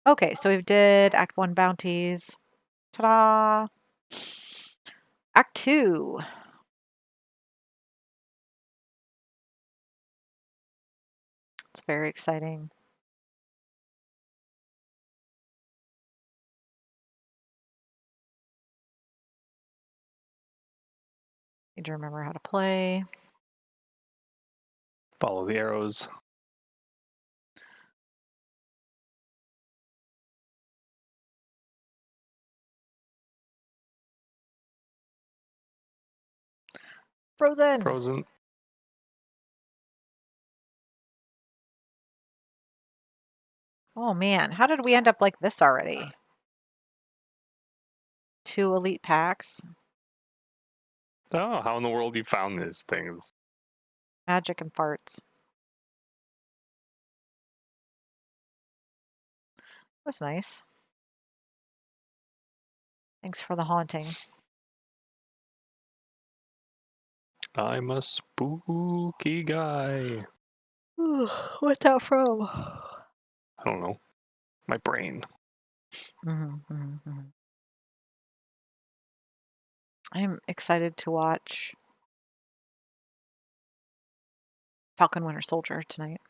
Okay, so we did Act 1 bounties. Ta-da! Act 2. It's very exciting. Need to remember how to play. Follow the arrows. Frozen! Frozen. Oh man, how did we end up like this already? 2 elite packs. Oh, how in the world you found these things? Magic and farts. That's nice. Thanks for the haunting. I'm a spooky guy. What's that from? I don't know. My brain. I'm excited to watch Falcon Winter Soldier tonight.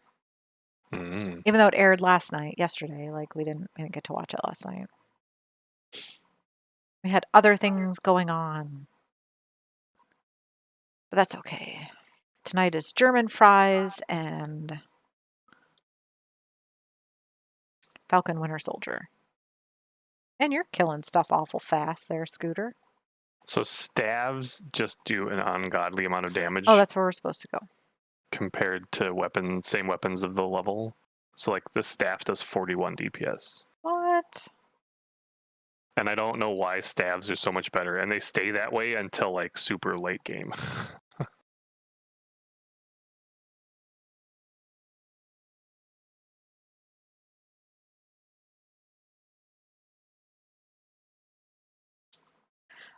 Mm. Even though it aired yesterday, like we didn't get to watch it last night. We had other things going on. But that's okay. Tonight is German fries and Falcon Winter Soldier. And you're killing stuff awful fast there, Scooter. So staves just do an ungodly amount of damage. Oh, that's where we're supposed to go. Compared to same weapons of the level. So like this staff does 41 DPS. What? And I don't know why staves are so much better. And they stay that way until like super late game.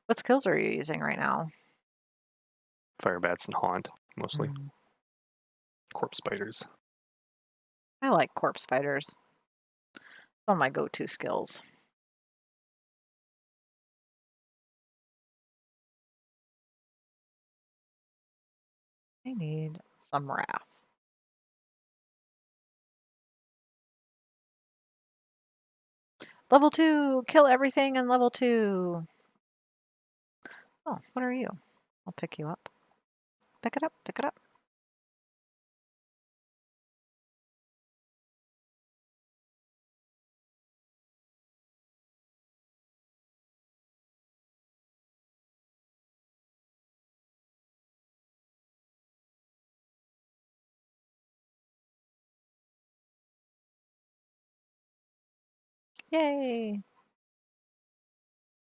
What skills are you using right now? Fire bats and haunt, mostly. Corpse spiders. I like corpse spiders. One of my go-to skills. I need some wrath. Level 2! Kill everything in level 2! Oh, what are you? I'll pick you up. Pick it up, pick it up. Yay!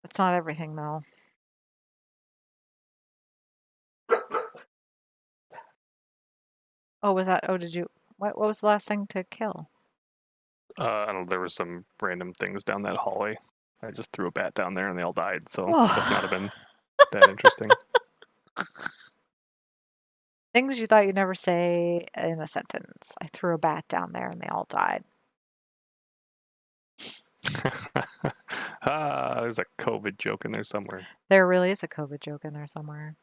That's not everything, though. Oh, did you... What was the last thing to kill? I don't know, there were some random things down that hallway. I just threw a bat down there and they all died, so it must not have been that interesting. Things you thought you'd never say in a sentence. I threw a bat down there and they all died. There's a COVID joke in there somewhere. There really is a COVID joke in there somewhere.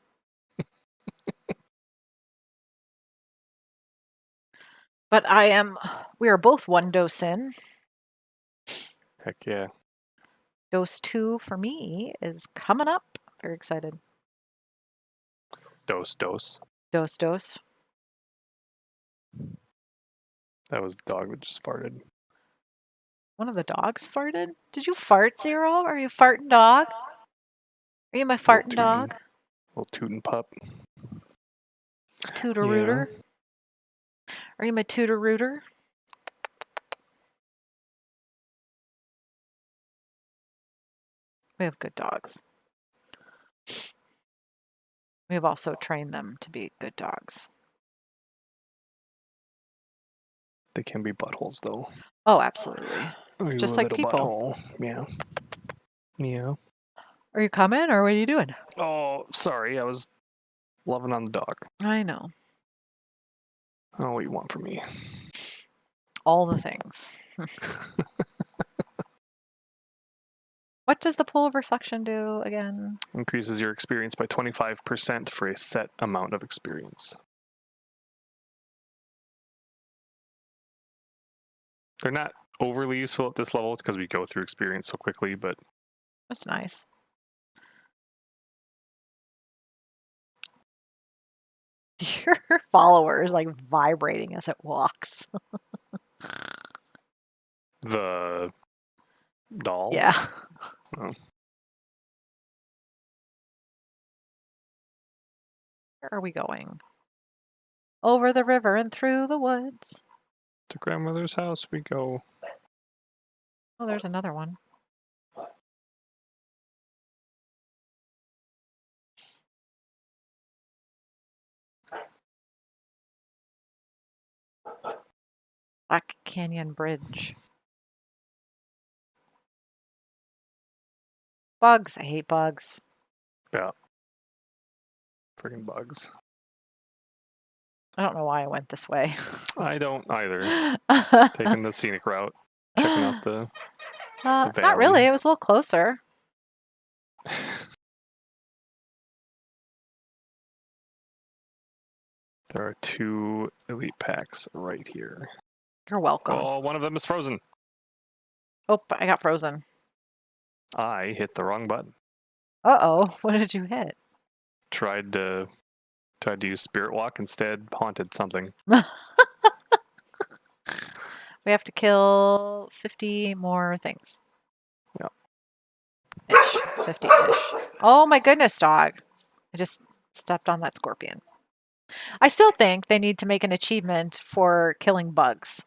But we are both 1 dose in. Heck yeah. Dose 2 for me is coming up. Very excited. Dose. Dose. That was the dog that just farted. One of the dogs farted? Did you fart, Zero? Are you farting dog? Are you my farting dog? Little tootin' pup. Tooter rooter? Are you my tooter rooter? We have good dogs. We have also trained them to be good dogs. They can be buttholes, though. Oh, absolutely. Just like people. Meow. Meow. Are you coming, or what are you doing? Oh, sorry. I was loving on the dog. I know. Oh, what you want from me? All the things. What does the pool of reflection do again? Increases your experience by 25% for a set amount of experience. They're not overly useful at this level because we go through experience so quickly, but That's nice. Your follower is like vibrating as it walks. the doll. Yeah. Oh. Where are we going? Over the river and through the woods. To grandmother's house we go. Oh, there's another one. Black Canyon Bridge. Bugs. I hate bugs. Yeah. Friggin' bugs. I don't know why I went this way. I don't either. Taking the scenic route, checking out the valley. Not really. It was a little closer. There are 2 elite packs right here. You're welcome. Oh, one of them is frozen. Oh, I got frozen. I hit the wrong button. Uh-oh. What did you hit? Tried to use Spirit Walk, instead haunted something. We have to kill 50 more things. Yeah. Ish. 50-ish. Oh my goodness, dog. I just stepped on that scorpion. I still think they need to make an achievement for killing bugs,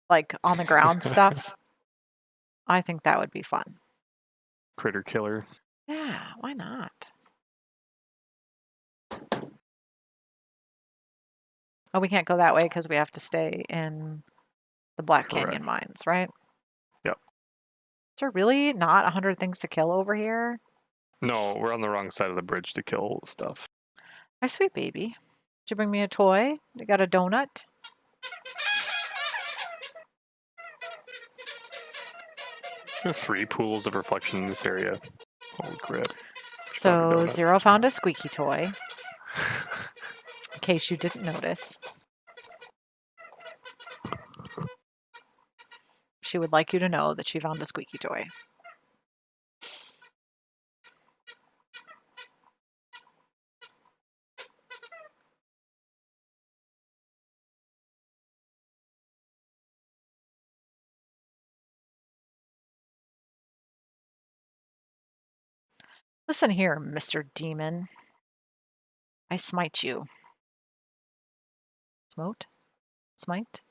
like on the ground stuff. I think that would be fun. Critter killer. Yeah, why not? Oh, we can't go that way because we have to stay in the Black Canyon mines, right? Yep. Is there really not 100 things to kill over here? No, we're on the wrong side of the bridge to kill stuff. My sweet baby. Did you bring me a toy? You got a donut? There are 3 pools of reflection in this area. Holy crap. So Zero found a squeaky toy. In case you didn't notice. She would like you to know that she found a squeaky toy. Listen here, Mr. Demon. I smite you. Smote? Smite?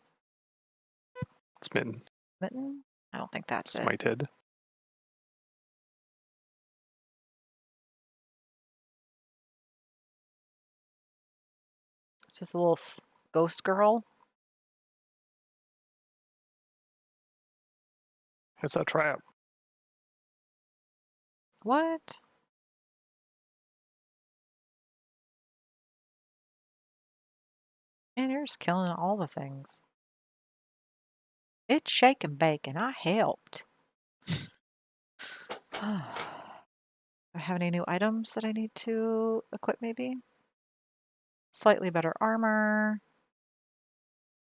Smitten. Smitten? I don't think that's it. Smited. It's just a little ghost girl. It's a trap. What? And you're just killing all the things. It's shake and bake, and I helped. Do I have any new items that I need to equip, maybe? Slightly better armor.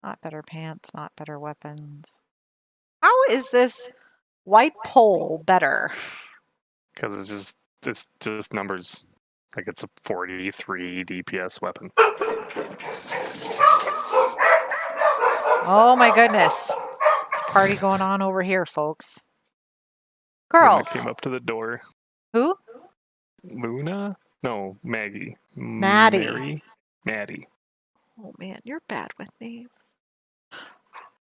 Not better pants, not better weapons. How is this white pole better? Because it's just numbers. Like it's a 43 DPS weapon. Oh my goodness. It's a party going on over here, folks. Luna Girls. came up to the door. Who? Luna? No, Maggie. Maddie. Mary? Maddie. Oh man, you're bad with me.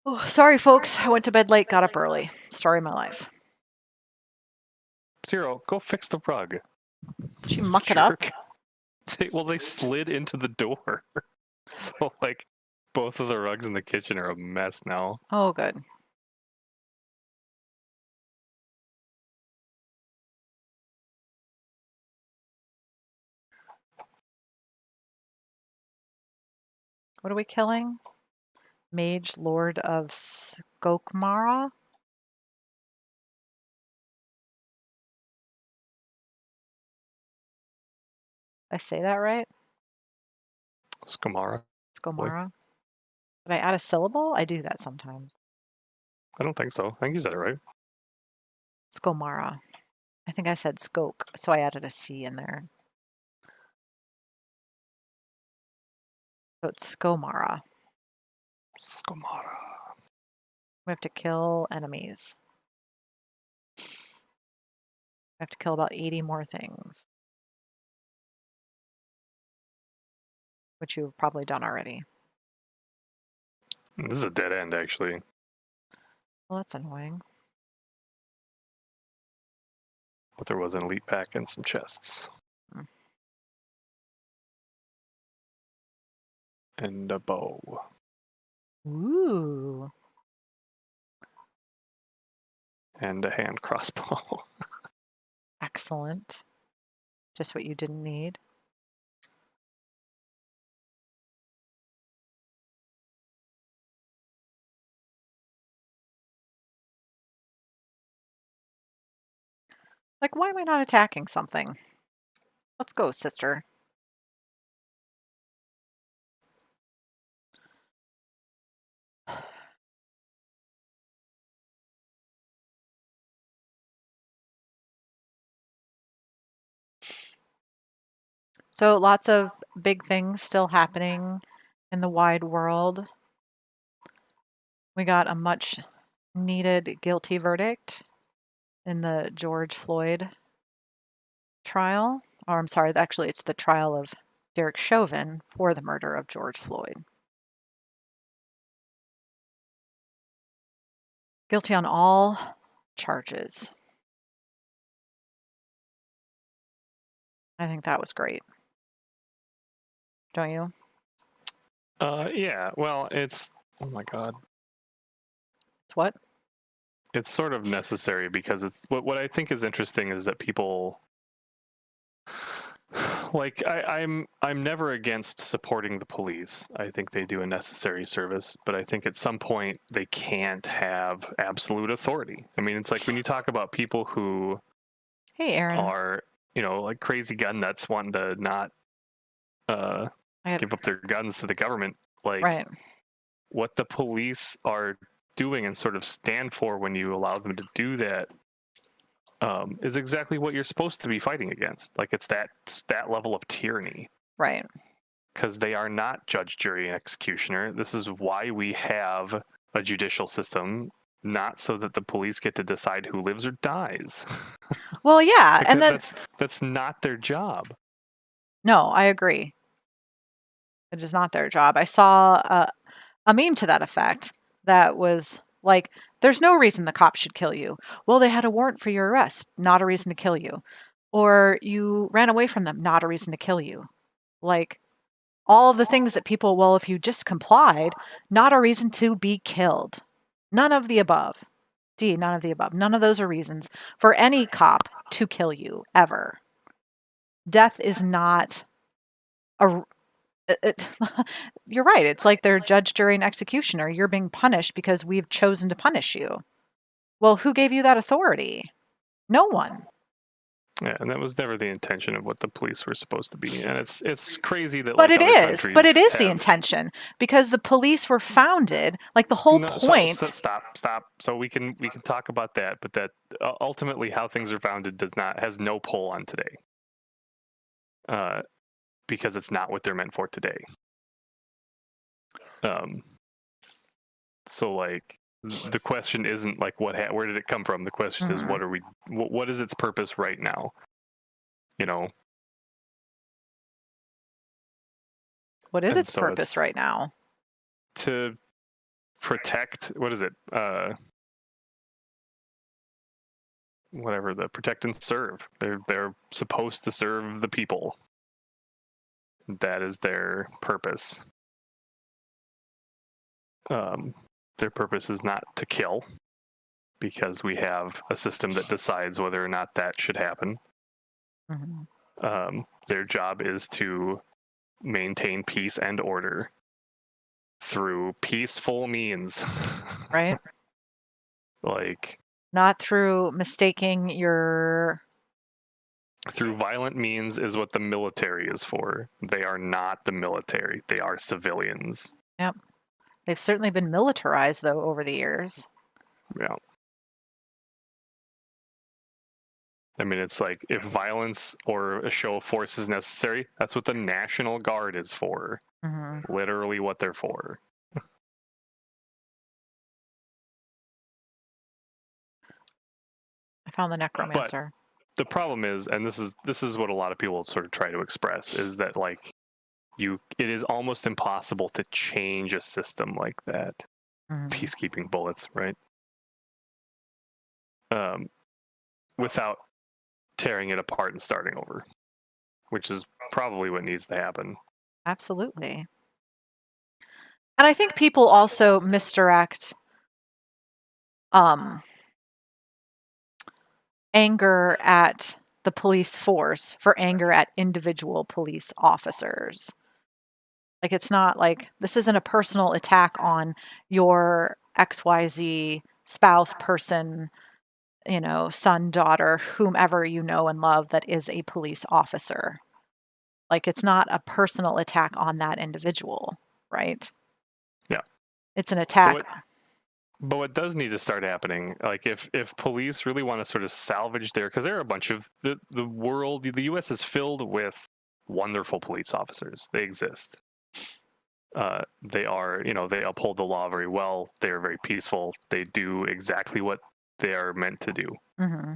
Oh, sorry, folks. I went to bed late, got up early. Story of my life. Zero, go fix the rug. Did she muck it up? Well, they slid into the door. So, like, both of the rugs in the kitchen are a mess now. Oh, good. What are we killing? Mage Lord of Skokmara? I say that right? Scomara. Scomara. Did I add a syllable? I do that sometimes. I don't think so. I think you said it right. Scomara. I think I said skoke, so I added a C in there. So it's Scomara. Scomara. We have to kill enemies. We have to kill about 80 more things, which you've probably done already. This is a dead end, actually. Well, that's annoying. But there was an elite pack and some chests. And a bow. Ooh. And a hand crossbow. Excellent. Just what you didn't need. Like, why am I not attacking something? Let's go, sister. So lots of big things still happening in the wide world. We got a much needed guilty verdict in the George Floyd trial. Or I'm sorry, actually it's the trial of Derek Chauvin for the murder of George Floyd. Guilty on all charges. I think that was great. Don't you? Yeah, well, it's... Oh my god. It's what? It's sort of necessary because it's... What I think is interesting is that people... Like, I'm never against supporting the police. I think they do a necessary service, but I think at some point they can't have absolute authority. I mean, it's like when you talk about people who Hey, Aaron. are, like crazy gun nuts wanting to not give up their guns to the government, like Right. what the police are doing and sort of stand for when you allow them to do that is exactly what you're supposed to be fighting against. Like it's that level of tyranny. Right. Because they are not judge, jury, and executioner. This is why we have a judicial system, not so that the police get to decide who lives or dies. Well, yeah, Like and then that's not their job. no, I agree. It is not their job. I saw a meme to that effect that was like, there's no reason the cops should kill you. Well, they had a warrant for your arrest, not a reason to kill you. Or you ran away from them, not a reason to kill you. Like, all of the things that people, well, if you just complied, not a reason to be killed. None of the above. D, none of the above. None of those are reasons for any cop to kill you, ever. Death is not a you're right. It's like they're judge, jury, and executioner. You're being punished because we've chosen to punish you. Well, who gave you that authority? No one. Yeah, and that was never the intention of what the police were supposed to be. And it's crazy that But like it other is. countries But it is the have... intention because the police were founded. Like the whole No, so point. stop. So we can talk about that, but that ultimately how things are founded has no pull on today. Because it's not what they're meant for today. So like the question isn't like where did it come from? The question is what is its purpose right now? What is And its so purpose it's right now? to protect, what is it? Whatever, the protect and serve. They're supposed to serve the people. That is their purpose. Their purpose is not to kill, because we have a system that decides whether or not that should happen. Their job is to maintain peace and order through peaceful means. Right? Like, Not through mistaking your through violent means is what the military is for. They are not the military. They are civilians. Yep. They've certainly been militarized, though, over the years. Yeah. I mean, it's like if violence or a show of force is necessary, that's what the National Guard is for. Mm-hmm. Literally what they're for. I found the necromancer. The problem is, and this is what a lot of people sort of try to express, is that like it is almost impossible to change a system like that. Mm-hmm. Peacekeeping bullets, right? Without tearing it apart and starting over, which is probably what needs to happen. Absolutely. And I think people also misdirect anger at the police force for anger at individual police officers. Like, it's not like this isn't a personal attack on your XYZ spouse, person, son, daughter, whomever you know and love that is a police officer. Like, it's not a personal attack on that individual, right? Yeah. It's an attack. But what does need to start happening, like if police really want to sort of salvage because there are a bunch of the U.S. is filled with wonderful police officers. They exist. They are, they uphold the law very well. They are very peaceful. They do exactly what they are meant to do. Mm-hmm.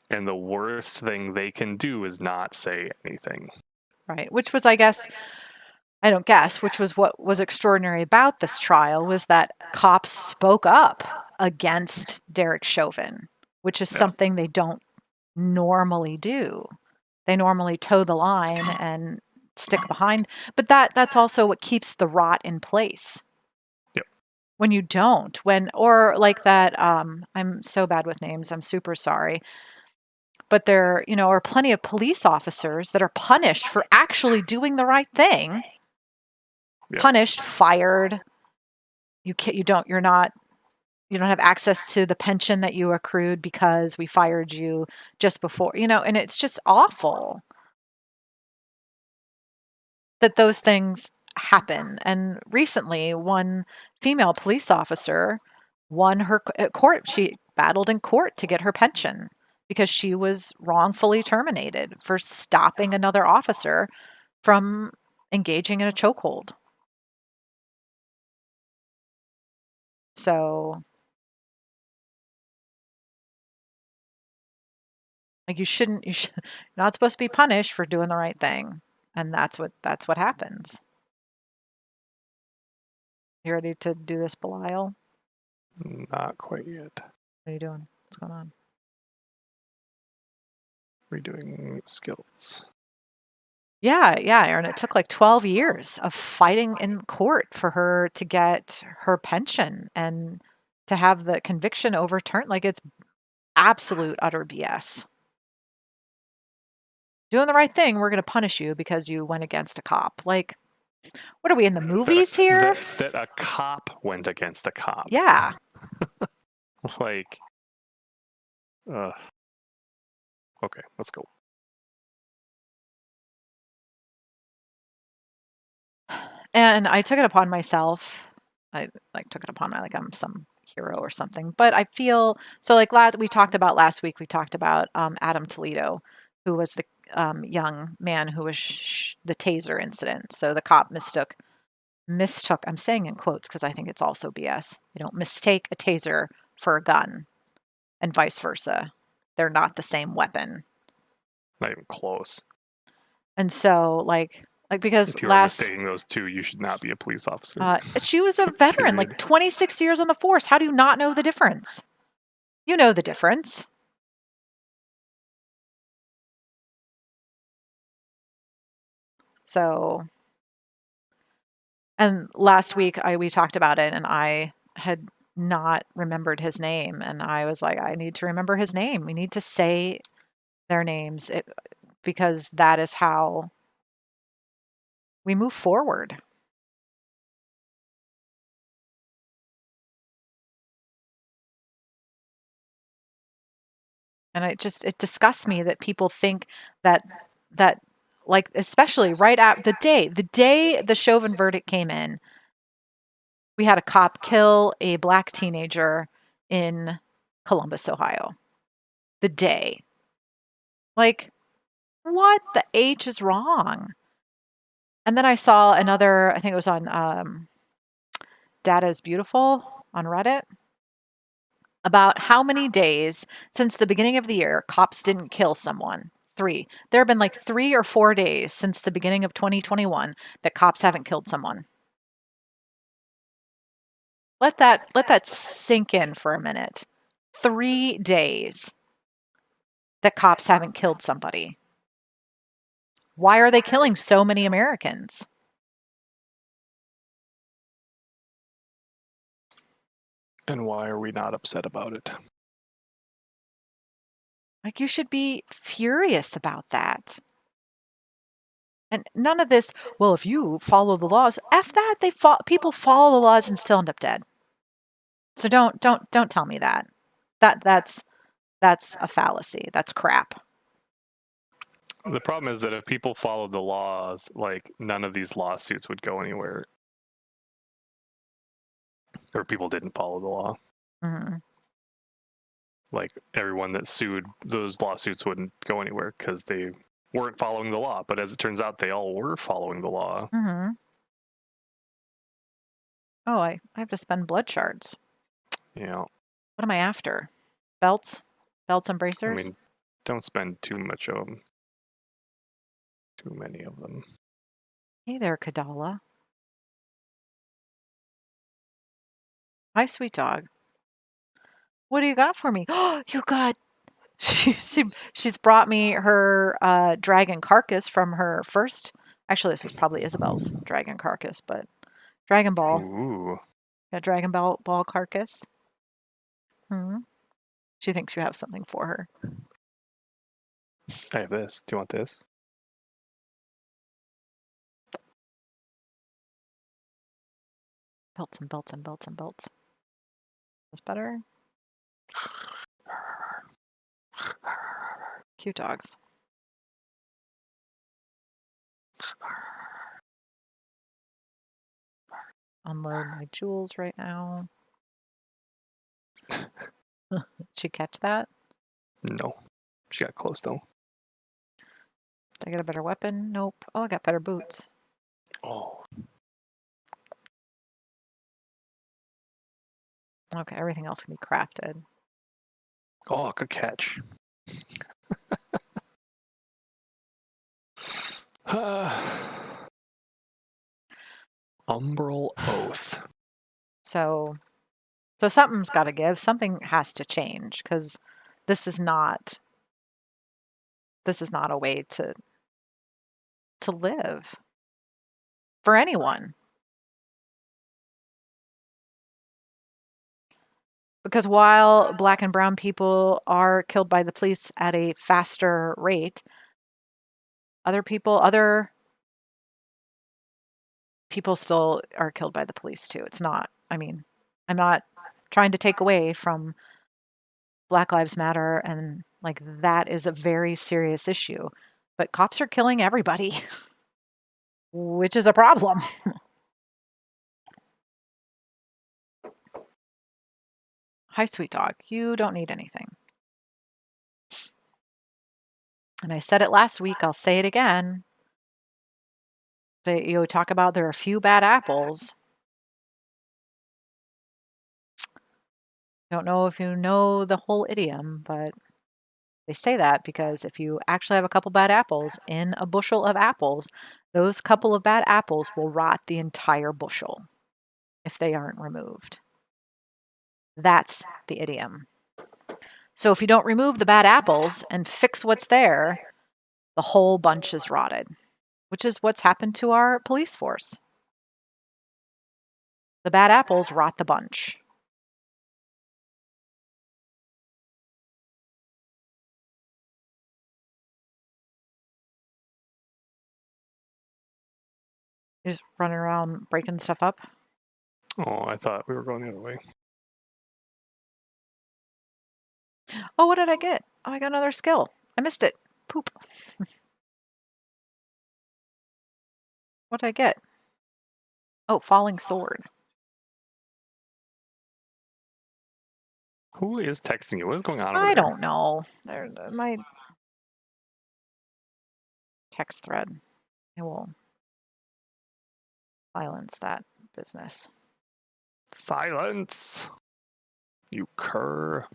And the worst thing they can do is not say anything. Right. Which was, I guess, which was what was extraordinary about this trial was that cops spoke up against Derek Chauvin, which is something they don't normally do. They normally toe the line and stick behind, but that's also what keeps the rot in place. Yep. When you don't, or like that, I'm so bad with names, I'm super sorry. But there, are plenty of police officers that are punished for actually doing the right thing. Yep. Punished, fired. You don't have access to the pension that you accrued because we fired you just before, and it's just awful that those things happen. And recently, one female police officer won her court. She battled in court to get her pension because she was wrongfully terminated for stopping another officer from engaging in a chokehold. So, like, you're not supposed to be punished for doing the right thing. And that's what happens. You ready to do this, Belial? Not quite yet. What are you doing? What's going on? Redoing skills. Yeah, Aaron. It took like 12 years of fighting in court for her to get her pension and to have the conviction overturned. Like, it's absolute utter BS. Doing the right thing, we're going to punish you because you went against a cop. Like, what are we in the movies here? That a cop went against a cop. Yeah. Like, okay, let's go. And I took it upon myself. I took it upon like I'm some hero or something. But I feel so like last week we talked about Adam Toledo, who was the young man who was the taser incident. So the cop mistook. I'm saying in quotes because I think it's also BS. You don't mistake a taser for a gun, and vice versa. They're not the same weapon. Not even close. And so because if you're mistaking those two, you should not be a police officer. She was a veteran, like 26 years on the force. How do you not know the difference? You know the difference. So, and last week we talked about it, and I had not remembered his name, and I was like, I need to remember his name. We need to say their names because that is how we move forward. And it disgusts me that people think that that like, especially right at the day the Chauvin verdict came in, we had a cop kill a black teenager in Columbus, Ohio. The day. Like, what the H is wrong? And then I saw another, I think it was on Data is Beautiful on Reddit, about how many days since the beginning of the year cops didn't kill someone. 3. There have been like 3 or 4 days since the beginning of 2021 that cops haven't killed someone. Let that sink in for a minute. 3 days that cops haven't killed somebody. Why are they killing so many Americans? And why are we not upset about it? Like, you should be furious about that. And none of this, well, if you follow the laws, F that. People follow the laws and still end up dead. So don't tell me that. That's a fallacy. That's crap. The problem is that if people followed the laws, like none of these lawsuits would go anywhere. Or people didn't follow the law. Mm-hmm. Like everyone that sued, those lawsuits wouldn't go anywhere because they weren't following the law. But as it turns out, they all were following the law. Mm-hmm. Oh, I have to spend blood shards. You know, What am I after? Belts? Belts and I bracers? mean, don't spend too much of them. Too many of them. Hey there, Kadala. Hi, sweet dog. What do you got for me? Oh, you got. She's brought me her dragon carcass from her first. Actually, this is probably Isabel's dragon carcass, but Dragon Ball. Ooh. Yeah, Dragon Ball carcass. Hmm. She thinks you have something for her. I have this. Do you want this? Belts and belts and belts and belts. That's better. Cute dogs. Unload my jewels right now. Did she catch that? No. She got close though. Did I get a better weapon? Nope. Oh, I got better boots. Oh. Okay, everything else can be crafted. Oh, good catch. Umbral Oath. So something's got to give. Something has to change because this is not a way to live for anyone. Because while black and brown people are killed by the police at a faster rate, other people still are killed by the police too. It's not, I mean, I'm not trying to take away from Black Lives Matter, and like that is a very serious issue. But cops are killing everybody, which is a problem. Hi, sweet dog. You don't need anything. And I said it last week, I'll say it again. You talk about there are a few bad apples. Don't know if you know the whole idiom, but they say that because if you actually have a couple bad apples in a bushel of apples, those couple of bad apples will rot the entire bushel if they aren't removed. That's the idiom. So if you don't remove the bad apples and fix what's there, the whole bunch is rotted, which is what's happened to our police force. The bad apples rot the bunch. You're just running around breaking stuff up. Oh, I thought we were going the other way. Oh, what did I get? Oh, I got another skill. I missed it. Poop. What did I get? Oh, falling sword. Who is texting you? What is going on over I there? don't know. My text thread. I will silence that business. Silence. You cur.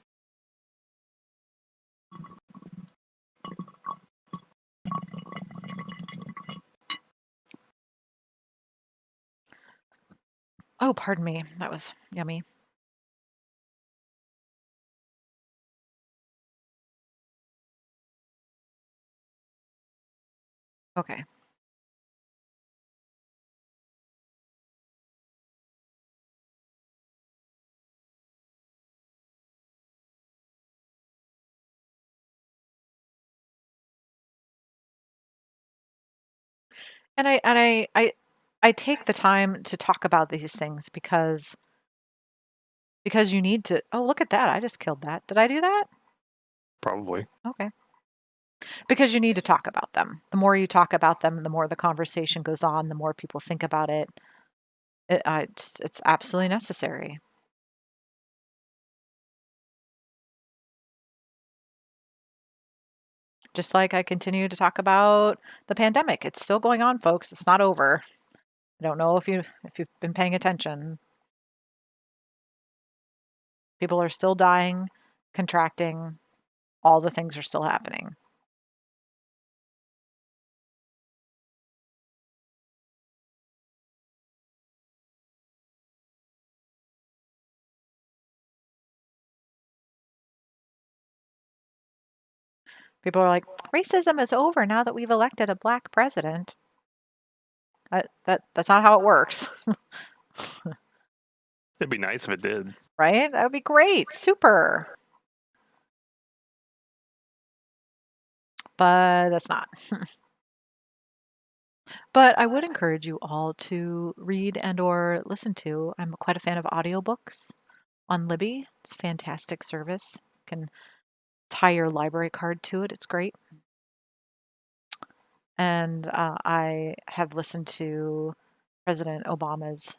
Oh, pardon me. That was yummy. Okay. And I take the time to talk about these things because you need to. Oh, look at that. I just killed that. Did I do that? Probably. Okay. Because you need to talk about them. The more you talk about them, the more the conversation goes on, the more people think about it. It's absolutely necessary. Just like I continue to talk about the pandemic. It's still going on, folks. It's not over. I don't know if you've been paying attention. People are still dying, contracting, all the things are still happening. People are like, racism is over now that we've elected a black president. That's not how it works, It'd be nice if it did. right? That would be great. Super. But that's not. But I would encourage you all to read and or listen to. I'm quite a fan of audiobooks on Libby. It's a fantastic service. You can tie your library card to it. It's great. And I have listened to President Obama's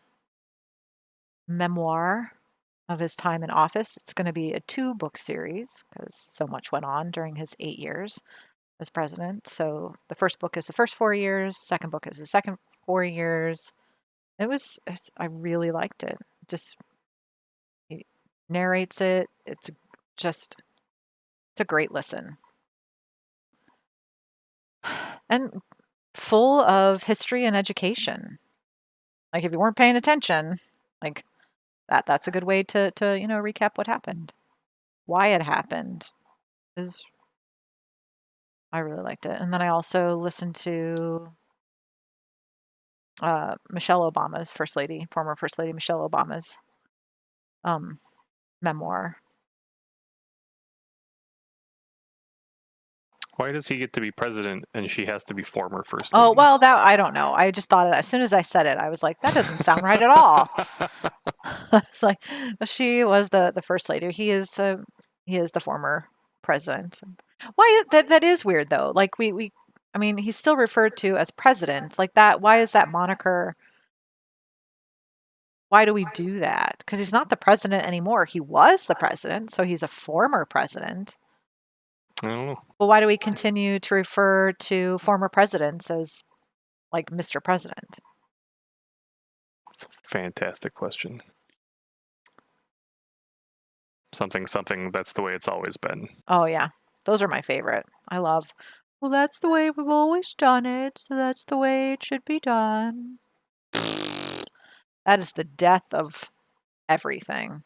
memoir of his time in office. It's going to be a 2-book series because so much went on during his 8 years as president. So the first book is the first 4 years, second book is the second 4 years. I really liked it. Just he narrates it. It's a great listen. And full of history and education. Like if you weren't paying attention, like that's a good way to recap what happened. Why it happened is I really liked it. And then I also listened to Michelle Obama's first lady, former first lady Michelle Obama's memoir. Why does he get to be president and she has to be former first Oh, lady? well, that I don't know. I just thought of that. As soon as I said it, I was like, that doesn't sound right at all. It's like she was the first lady. He is the former president. Why that is weird though. Like we I mean, he's still referred to as president. Like that, why is that moniker? Why do we do that? Because he's not the president anymore. He was the president, so he's a former president. I don't know. Well, why do we continue to refer to former presidents as like Mr. President? It's a fantastic question. Something, that's the way it's always been. Oh yeah, those are my favorite. I love. Well, that's the way we've always done it, so that's the way it should be done. That is the death of everything.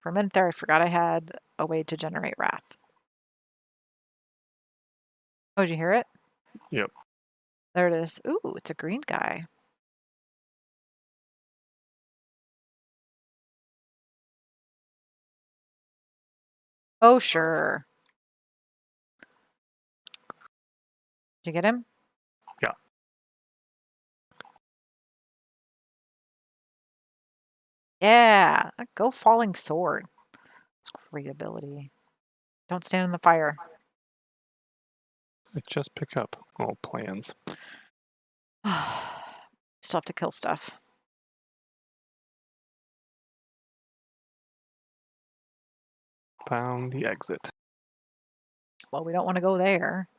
For a minute there, I forgot I had a way to generate wrath. Oh, did you hear it? Yep. There it is. Ooh, it's a green guy. Oh, sure. Did you get him? Yeah. Yeah, go falling sword. It's a great ability. Don't stand in the fire. I just pick up. Oh, plans. Still have to kill stuff. Found the exit. Well, we don't want to go there.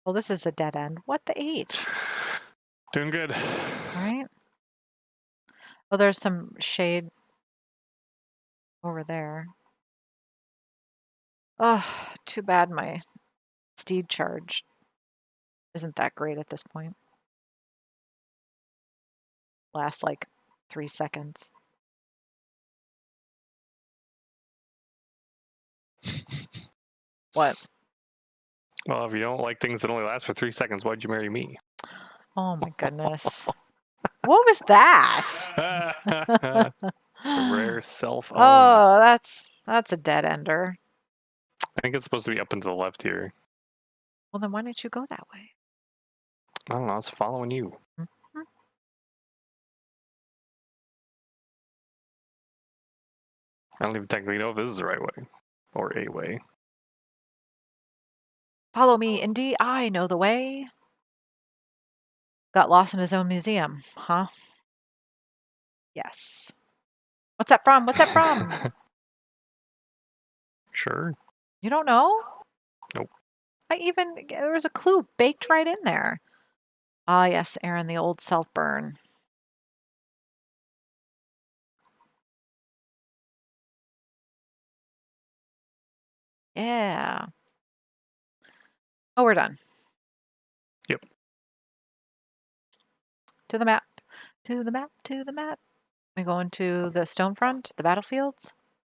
Well, this is a dead end. What the H? Doing good. All right. Oh, there's some shade over there. Oh, too bad my steed charge isn't that great at this point. Lasts like 3 seconds. What? Well, if you don't like things that only last for 3 seconds, why'd you marry me? Oh my goodness. What was that? The rare self-own. Oh, that's a dead ender. I think it's supposed to be up and to the left here. Well, then why didn't you go that way? I don't know. I was following you. Mhm. I don't even technically know if this is the right way or a way. Follow me, Indy. I know the way. Got lost in his own museum, huh? Yes. What's that from? What's that from? Sure. You don't know? Nope. There was a clue baked right in there. Ah, yes, Aaron, the old self burn. Yeah. Oh, we're done. Yep. To the map. To the map. To the map. We going to the stone front, the battlefields?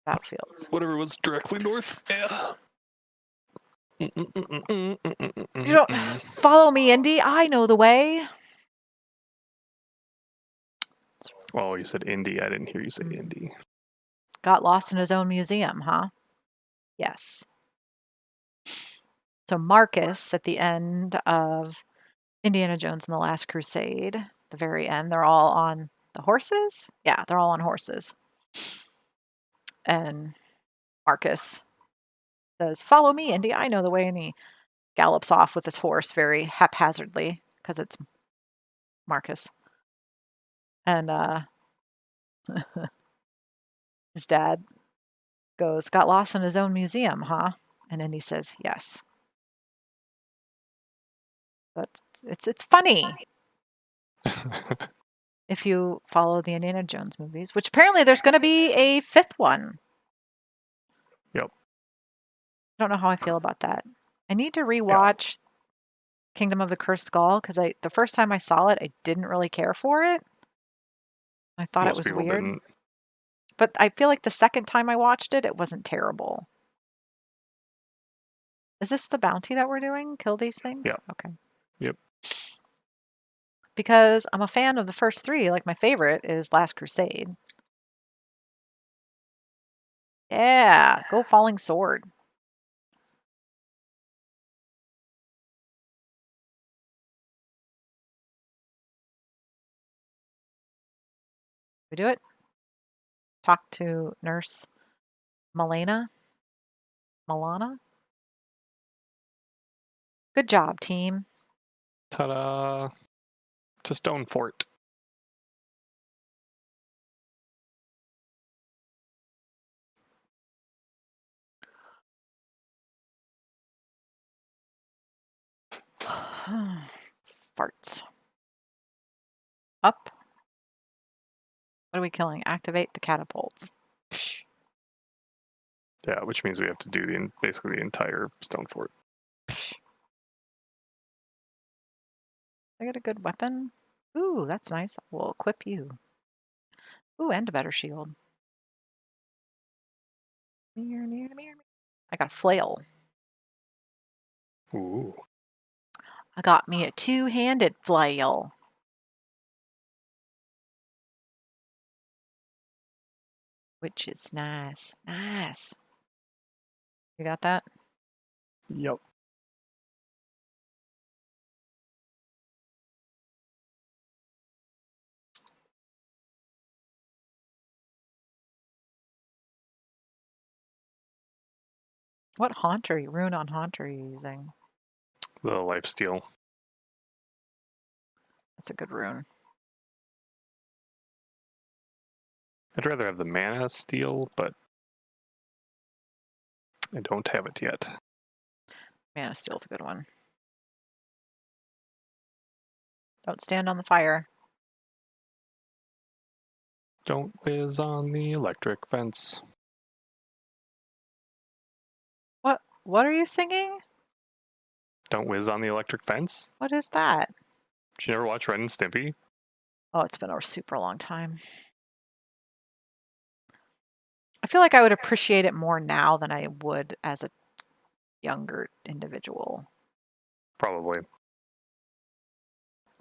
Battlefields. Whatever was directly north. Yeah. You don't follow me, Indy. I know the way. Oh, you said Indy. I didn't hear you say Indy. Got lost in his own museum, huh? Yes. So Marcus, at the end of Indiana Jones and the Last Crusade, the very end, they're all on the horses? Yeah, they're all on horses. And Marcus says, "Follow me, Indy. I know the way." And he gallops off with his horse very haphazardly because it's Marcus. And his dad goes, "Got lost in his own museum, huh?" And Indy says, "Yes." But it's funny if you follow the Indiana Jones movies, which apparently there's going to be a 5th one. Yep. I don't know how I feel about that. I need to rewatch Kingdom of the Cursed Skull because the first time I saw it, I didn't really care for it. I thought it Most was people weird. didn't. But I feel like the second time I watched it, it wasn't terrible. Is this the bounty that we're doing? Kill these things? Yeah. Okay. Yep. Because I'm a fan of the first 3. Like my favorite is Last Crusade. Yeah, go Falling Sword. We do it? Talk to Nurse Milana? Good job, team. Ta-da! To Stone Fort. Farts. Up. What are we killing? Activate the catapults. Psh. Yeah, which means we have to do basically the entire Stone Fort. Psh. I got a good weapon. Ooh, that's nice. We'll equip you. Ooh, and a better shield. I got a flail. Ooh. I got me a 2-handed flail. Which is nice. Nice. You got that? Yep. What rune on haunt are you using? The lifesteal. That's a good rune. I'd rather have the mana steel, but I don't have it yet. Mana steel's a good one. Don't stand on the fire. Don't whiz on the electric fence. What are you singing? Don't whiz on the electric fence? What is that? Did you never watch Ren and Stimpy? Oh, it's been a super long time. I feel like I would appreciate it more now than I would as a younger individual. Probably.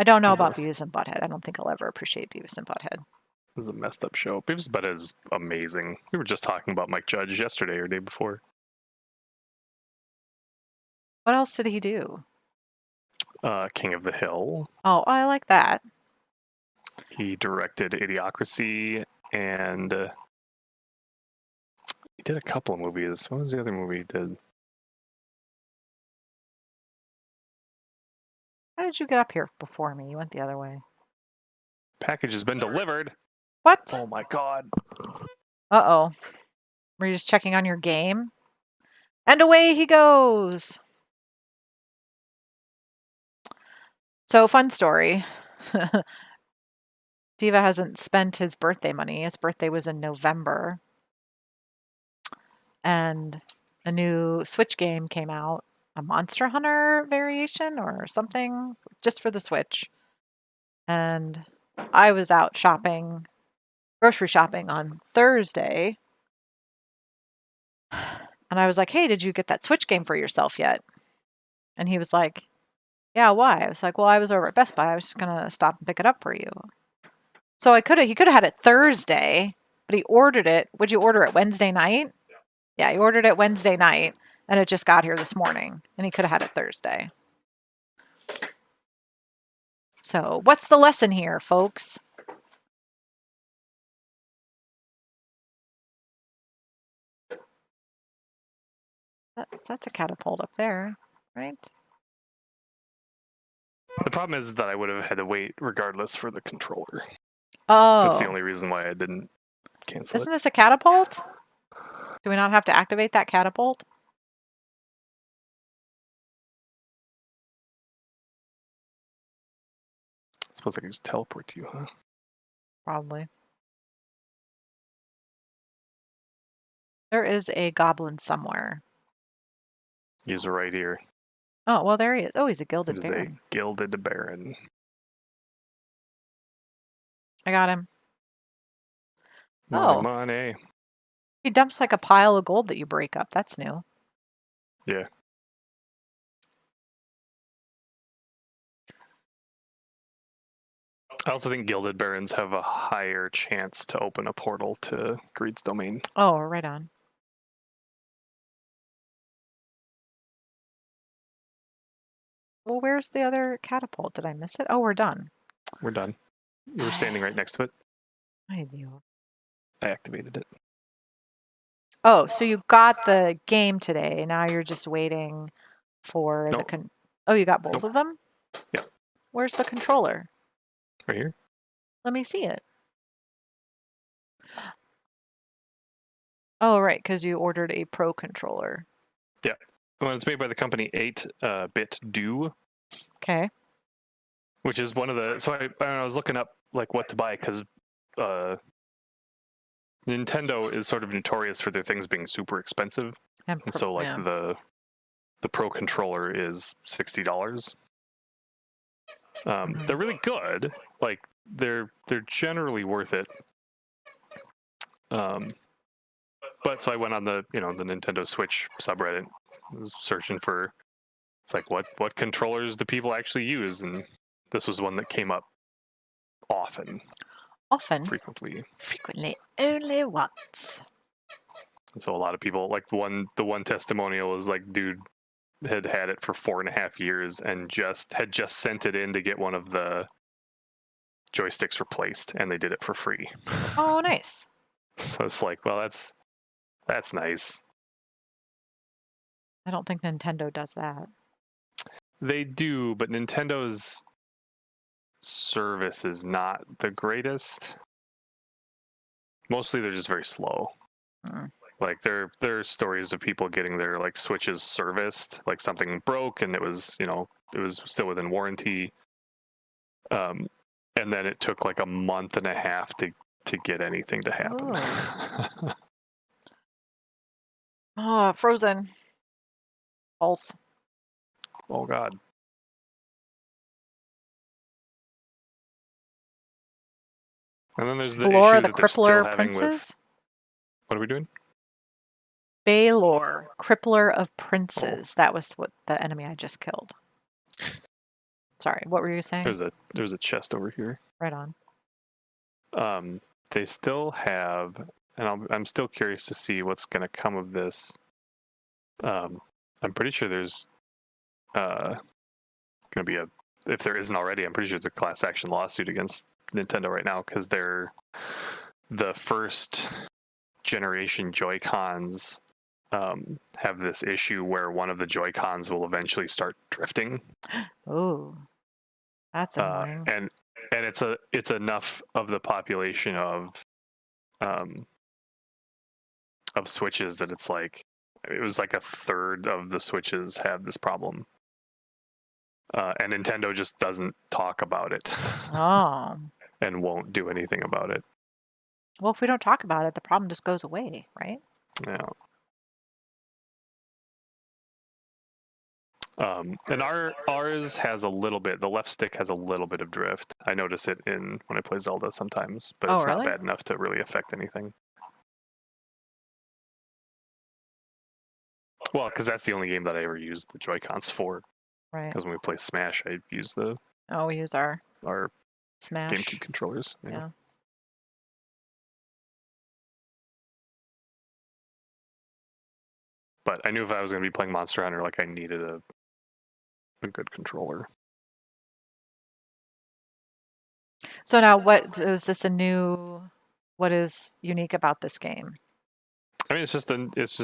I don't know about Beavis and Butthead. I don't think I'll ever appreciate Beavis and Butthead. This is a messed up show. Beavis and Butthead is amazing. We were just talking about Mike Judge yesterday or day before. What else did he do? King of the Hill. Oh, I like that. He directed Idiocracy, and he did a couple of movies. What was the other movie he did? How did you get up here before me? You went the other way. Package has been delivered. What? Oh my god. Uh-oh. Were you just checking on your game? And away he goes. So, fun story. Diva hasn't spent his birthday money. His birthday was in November. And a new Switch game came out, a Monster Hunter variation or something, just for the Switch. And I was out shopping, grocery shopping on Thursday. And I was like, hey, did you get that Switch game for yourself yet? And he was like, yeah, why? I was like, well, I was over at Best Buy. I was just going to stop and pick it up for you. So he could have had it Thursday, but he ordered it. Would you order it Wednesday night? Yeah, he ordered it Wednesday night, and it just got here this morning, and he could have had it Thursday. So what's the lesson here, folks? That's a catapult up there, right? The problem is that I would have had to wait regardless for the controller. Oh. That's the only reason why I didn't cancel Isn't this a catapult? Do we not have to activate that catapult? I suppose I can just teleport to you, huh? Probably. There is a goblin somewhere. He's right here. Oh, well, there he is. Oh, he's a gilded It is baron. a gilded baron. I got him. My money. He dumps like a pile of gold that you break up. That's new. Yeah. I also think gilded barons have a higher chance to open a portal to Greed's domain. Oh, right on. Well, where's the other catapult? Did I miss it? Oh, we're done. We're done. You were standing right next to it. I do. I activated it. Oh, so you got the game today. Now you're just waiting for Nope. the Oh, you got both Nope. of them? Yeah. Where's the controller? Right here. Let me see it. Oh, right, because you ordered a Pro controller. Yeah. Well, it's made by the company 8-Bit Do. Okay. Which is one of the. So I was looking up like what to buy because Nintendo is sort of notorious for their things being super expensive, and so like the Pro controller is $60. They're really good. Like they're generally worth it. But so I went on the the Nintendo Switch subreddit, was searching for it's like what controllers do people actually use, and this was one that came up often. Frequently. Only once. And so a lot of people like the one testimonial was like, dude had it for 4.5 years and had just sent it in to get one of the joysticks replaced, and they did it for free. Oh, nice. So it's like, well, that's nice. I don't think Nintendo does that. They do, but Nintendo's service is not the greatest. Mostly they're just very slow. Mm. Like there are stories of people getting their like Switches serviced, like something broke and it was still within warranty. And then it took like a month and a half to get anything to happen. Oh. Oh, Frozen. Pulse. Oh God. And then there's the Balor, issue the that they're still Crippler having with Princes? what are we doing? Balor, Crippler of Princes. That was what the enemy I just killed. Sorry, what were you saying? There's a chest over here. Right on. They still have, and I'm still curious to see what's going to come of this. I'm pretty sure there's going to be if there isn't already, I'm pretty sure it's a class action lawsuit against Nintendo right now because they're the first generation Joy-Cons have this issue where one of the Joy-Cons will eventually start drifting. Oh, that's annoying. And it's enough of the population of Switches that it's like it was like a third of the Switches have this problem. And Nintendo just doesn't talk about it. Oh. And won't do anything about it. Well, if we don't talk about it, the problem just goes away, right? Yeah. And ours has a little bit. The left stick has a little bit of drift. I notice it when I play Zelda sometimes, but it's really? not bad enough to really affect anything. Well, because that's the only game that I ever used the Joy-Cons for. Right. Because when we play Smash, I use we use our Smash Smash. GameCube controllers. Yeah. But I knew if I was going to be playing Monster Hunter, like I needed a good controller. So now, what is this what is unique about this game? I mean, it's just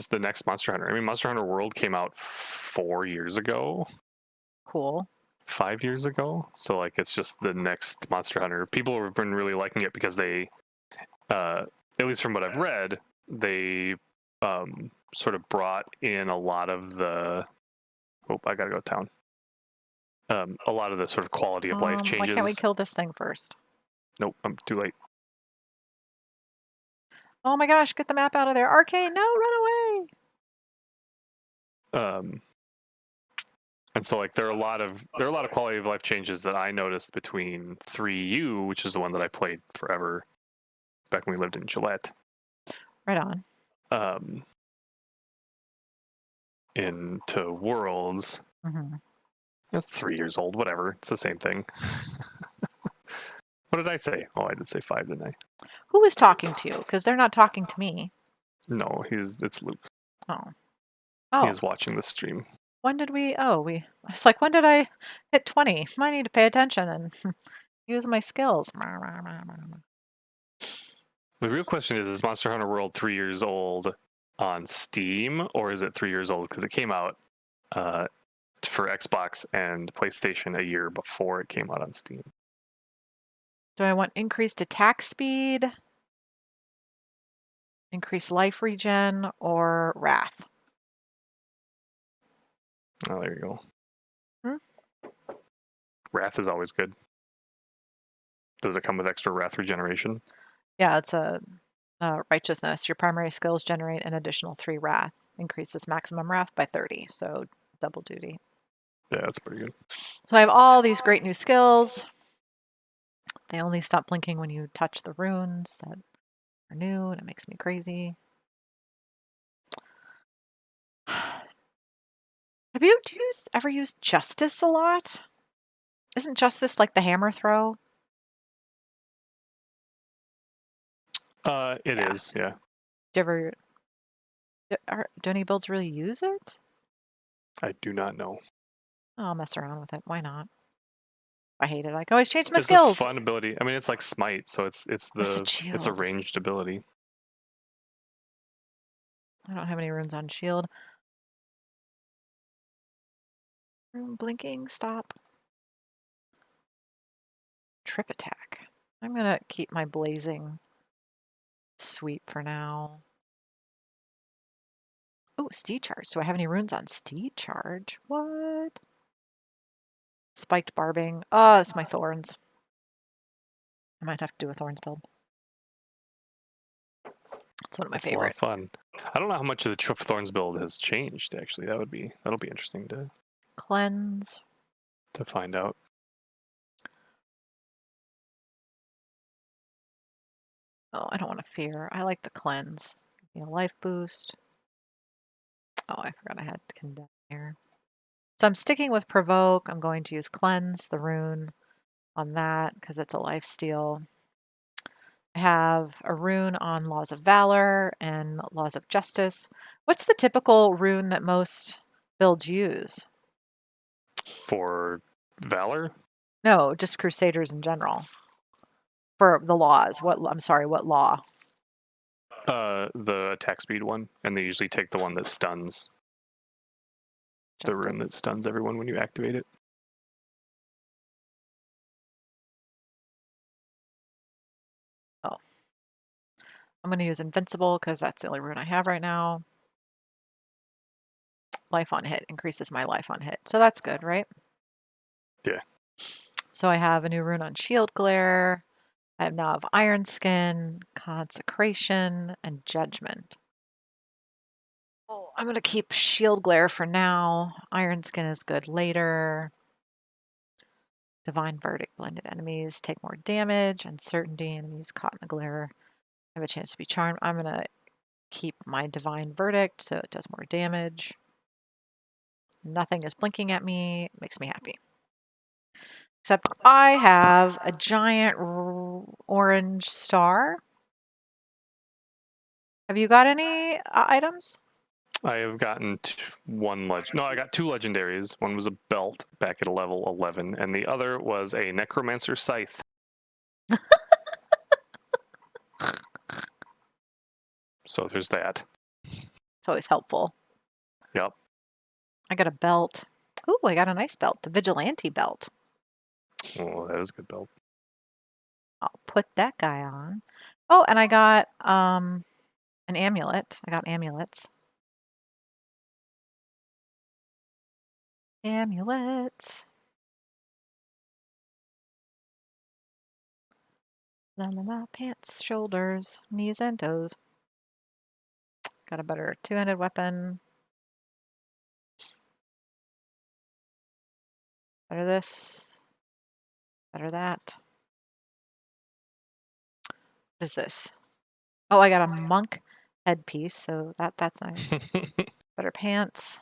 the next Monster Hunter. I mean, Monster Hunter World came out 4 years ago. Cool. 5 years ago. So like, it's just the next Monster Hunter. People have been really liking it because they, at least from what I've read, they sort of brought in a lot of the. Oh, I gotta go to town. A lot of the sort of quality of life changes. Why can't we kill this thing first? Nope, I'm too late. Oh my gosh, get the map out of there. Arcane, no, run away. And so like there are a lot of quality of life changes that I noticed between 3U, which is the one that I played forever back when we lived in Gillette. Right on. Into Worlds. Mm-hmm. That's 3 years old, whatever. It's the same thing. What did I say? Oh, I did say 5, didn't I? Who is talking to you? Because they're not talking to me. No, it's Luke. Oh. He is watching the stream. When did we? I was like, when did I hit 20? I need to pay attention and use my skills. The real question is Monster Hunter World 3 years old on Steam, or is it 3 years old because it came out for Xbox and PlayStation a year before it came out on Steam? Do I want increased attack speed, increased life regen, or wrath? Oh, there you go. Wrath is always good. Does it come with extra wrath regeneration? Yeah, it's a righteousness. Your primary skills generate an additional 3 wrath. Increases maximum wrath by 30, so double duty. Yeah, that's pretty good. So I have all these great new skills. They only stop blinking when you touch the runes that are new, and it makes me crazy. Do you ever use Justice a lot? Isn't Justice like the hammer throw? It is, yeah. Do you ever... Do any builds really use it? I do not know. I'll mess around with it. Why not? I hate it. I can always change my It's skills. a fun ability. I mean, it's like Smite, so it's a ranged ability. I don't have any runes on shield. Blinking, stop. Trip attack. I'm gonna keep my blazing sweep for now. Oh, steed charge. Do I have any runes on steed charge? What? Spiked barbing. Oh, that's my thorns. I might have to do a thorns build. It's one of my That's a lot of favorite. fun. I don't know how much of the Trip Thorns build has changed. Actually, that'll be interesting Cleanse. to find out. Oh, I don't want to fear. I like the cleanse. Give me a life boost. Oh, I forgot I had condemn here. So I'm sticking with provoke. I'm going to use cleanse, the rune on that because it's a life steal. I have a rune on laws of valor and laws of justice. What's the typical rune that most builds use? For Valor, No, just crusaders in general. For the laws. I'm sorry, what law? the attack speed one, and they usually take the one that stuns. The rune that Justice. stuns everyone when you activate it. Oh. I'm going to use invincible because that's the only rune I have right now. Life on hit increases my life on hit. So that's good, right? Yeah. So I have a new rune on shield glare. I now have iron skin, consecration, and judgment. Oh, I'm going to keep shield glare for now. Iron skin is good later. Divine verdict. Blended enemies take more damage. Uncertainty. Enemies caught in the glare have a chance to be charmed. I'm going to keep my divine verdict so it does more damage. Nothing is blinking at me. It makes me happy. Except I have a giant orange star. Have you got any items? I have gotten one legend. No, I got two legendaries. One was a belt back at level 11, and the other was a necromancer scythe. So there's that. It's always helpful. Yep. I got a belt. Ooh, I got a nice belt, the vigilante belt. Oh, that is a good belt. I'll put that guy on. Oh, and I got an amulet. I got amulets. Amulets. La la la, pants, shoulders, knees, and toes. Got a better two-handed weapon. Better this. Better that. What is this? Oh, I got a monk headpiece, so that's nice. Better pants.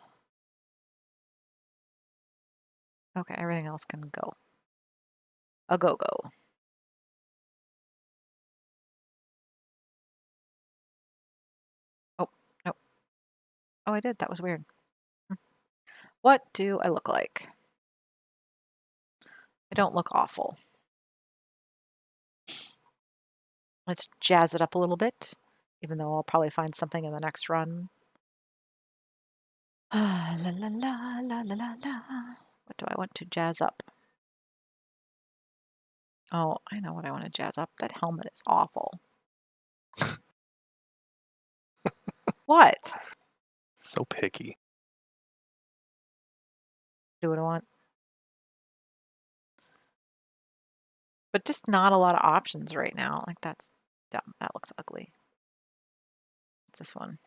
Okay, everything else can go. A go-go. Oh, no. Oh, I did. That was weird. What do I look like? I don't look awful. Let's jazz it up a little bit, even though I'll probably find something in the next run. La la la la la la la. What do I want to jazz up? Oh, I know what I want to jazz up. That helmet is awful. What? So picky. Do what I want. But just not a lot of options right now. Like that's dumb. That looks ugly. What's this one?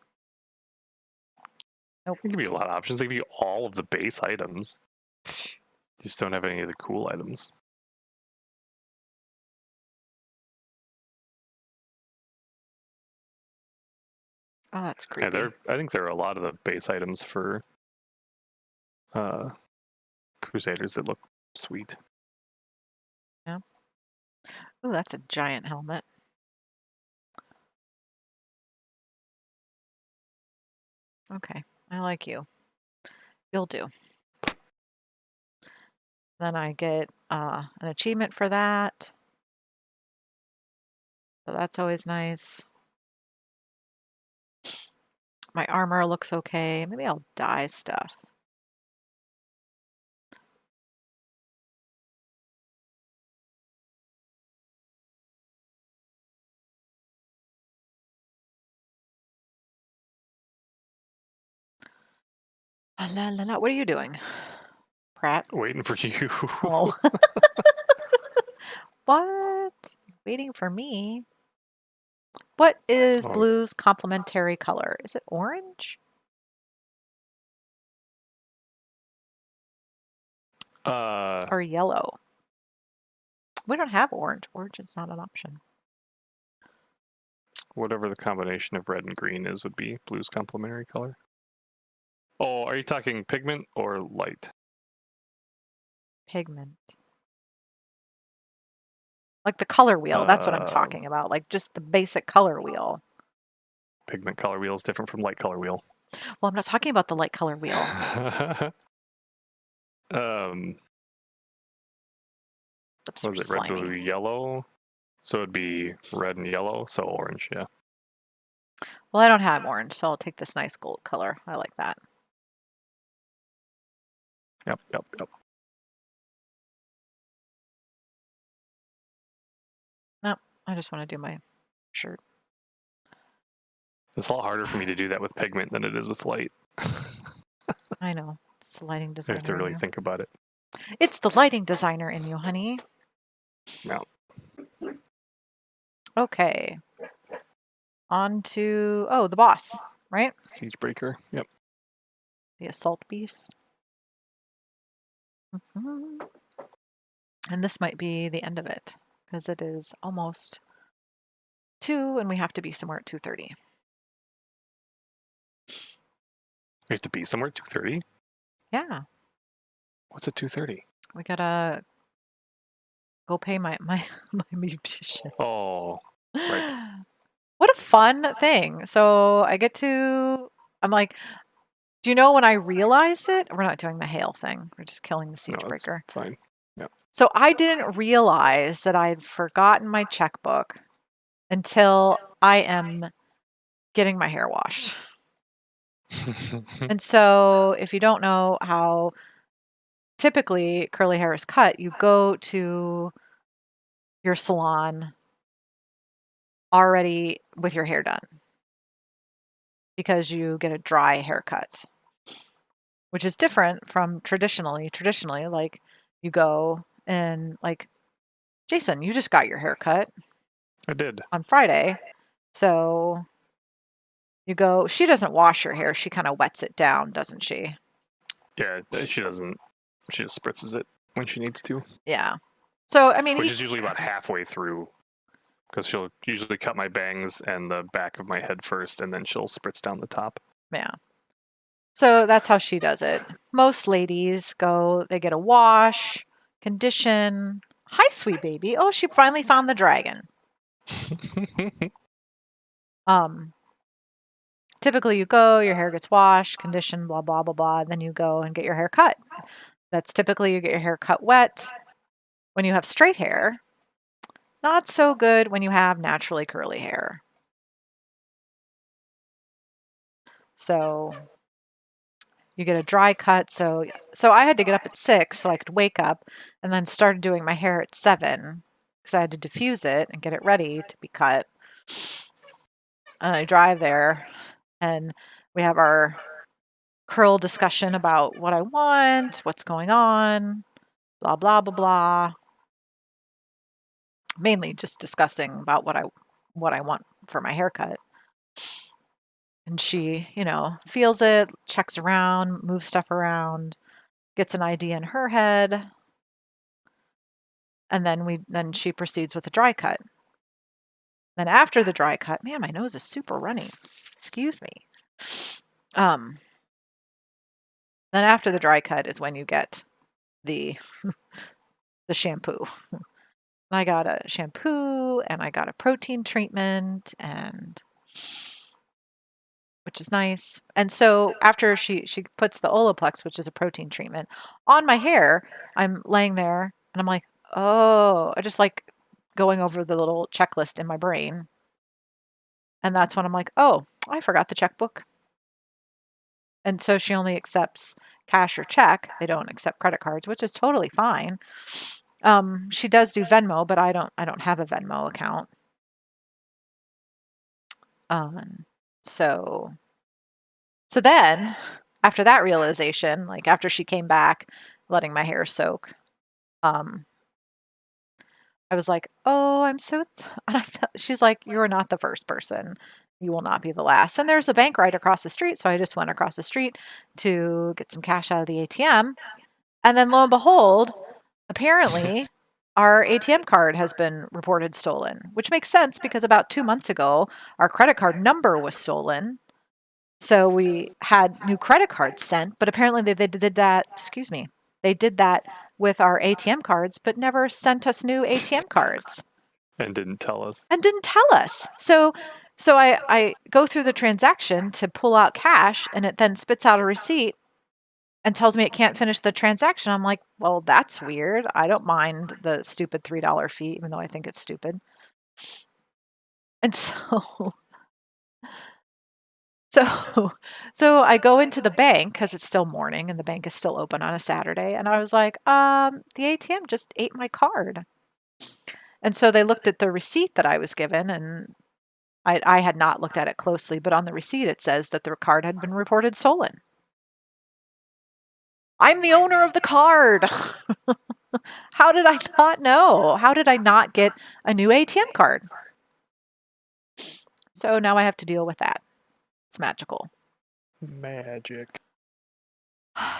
Nope. They give you a lot of options. They give you all of the base items. You just don't have any of the cool items. Oh, that's Yeah, creepy. I think there are a lot of the base items for Crusaders that look sweet. Yeah. Oh, that's a giant helmet. Okay, I like you. You'll do. Then I get an achievement for that. So that's always nice. My armor looks okay. Maybe I'll dye stuff. La, la, la. What are you doing, Pratt? Waiting for you. Oh. What? Waiting for me? What is Oh, blue's complementary color? Is it orange or yellow? We don't have orange. Orange is not an option. whatever the combination of red and green is would be blue's complementary color. Oh, are you talking pigment or light? Pigment. Like the color wheel. That's what I'm Uh, talking about. Like just the basic color wheel. Pigment color wheel is different from light color wheel. Well, I'm not talking about the light color wheel. um, Lips was are it red, slimy. blue, yellow? So it'd be red and yellow, so orange, yeah. Well, I don't have orange, so I'll take this nice gold color. I like that. Yep, yep, yep. No, I just want to do my shirt. It's a lot harder for me to do that with pigment than it is with light. I know. It's the lighting I designer have to in really you. think about it. It's the lighting designer in you, honey. No. Okay. On to, oh, the boss, right? Siege breaker. Yep. The assault beast. Mhm. And this might be the end of it because it is almost 2 and we have to be somewhere at 2:30. We have to be somewhere at 2:30. Yeah, What's at 2:30? we gotta go pay my my musician. Oh, right. What a fun thing. So I get to, I'm like, do you know when I realized it? We're not doing the hail thing. We're just killing the No, siege that's breaker. fine. Yep. So I didn't realize that I'd forgotten my checkbook until I am getting my hair washed. And so if you don't know how typically curly hair is cut, you go to your salon already with your hair done because you get a dry haircut, which is different from traditionally. Traditionally, like you go and like, Jason, you just got your hair cut I did. on Friday. So you go, she doesn't wash her hair. She kind of wets it down, doesn't she? Yeah, she doesn't. She just spritzes it when she needs to, Yeah. So, I mean, which is usually about halfway through, because she'll usually cut my bangs and the back of my head first, and then she'll spritz down the top. yeah. So that's how she does it. Most ladies go, they get a wash, condition. Hi, sweet baby. Oh, she finally found the dragon. Um, Typically you go, your hair gets washed, conditioned, blah, blah, blah, blah. Then you go and get your hair cut. That's typically you get your hair cut wet when you have straight hair. Not so good when you have naturally curly hair. So you get a dry cut. So I had to get up at 6 so I could wake up and then started doing my hair at 7 because I had to diffuse it and get it ready to be cut. And I drive there and we have our curl discussion about what I want, what's going on, blah, blah, blah, blah. Mainly just discussing about what I want for my haircut. And she, feels it, checks around, moves stuff around, gets an idea in her head, and then she proceeds with the dry cut. Then after the dry cut, man, my nose is super runny. Excuse me. Um, then after the dry cut is when you get the the shampoo. I got a shampoo and I got a protein treatment and which is nice. And so after she puts the Olaplex, which is a protein treatment, on my hair, I'm laying there and I'm like, oh, I just like going over the little checklist in my brain. And that's when I'm like, oh, I forgot the checkbook. And so she only accepts cash or check. They don't accept credit cards, which is totally fine. She does do Venmo, but I don't have a Venmo account. Um, so then after that realization, like after she came back, letting my hair soak, I was like, "Oh, I'm so," and she's like, "You're not the first person. You will not be the last." And there's a bank right across the street, so I just went across the street to get some cash out of the ATM. And then lo and behold, apparently our ATM card has been reported stolen, which makes sense because about 2 months ago, our credit card number was stolen. So we had new credit cards sent, but apparently they did that, excuse me, they did that with our ATM cards, but never sent us new ATM cards And didn't tell us. and didn't tell us. So I go through the transaction to pull out cash and it then spits out a receipt and tells me it can't finish the transaction. I'm like, well, that's weird. I don't mind the stupid $3 fee, even though I think it's stupid. And so so I go into the bank because it's still morning and the bank is still open on a Saturday. And I was like, the ATM just ate my card. And so they looked at the receipt that I was given, and I had not looked at it closely, but on the receipt it says that the card had been reported stolen. I'm the owner of the card. How did I not know? How did I not get a new ATM card? So now I have to deal with that. It's magical. Magic.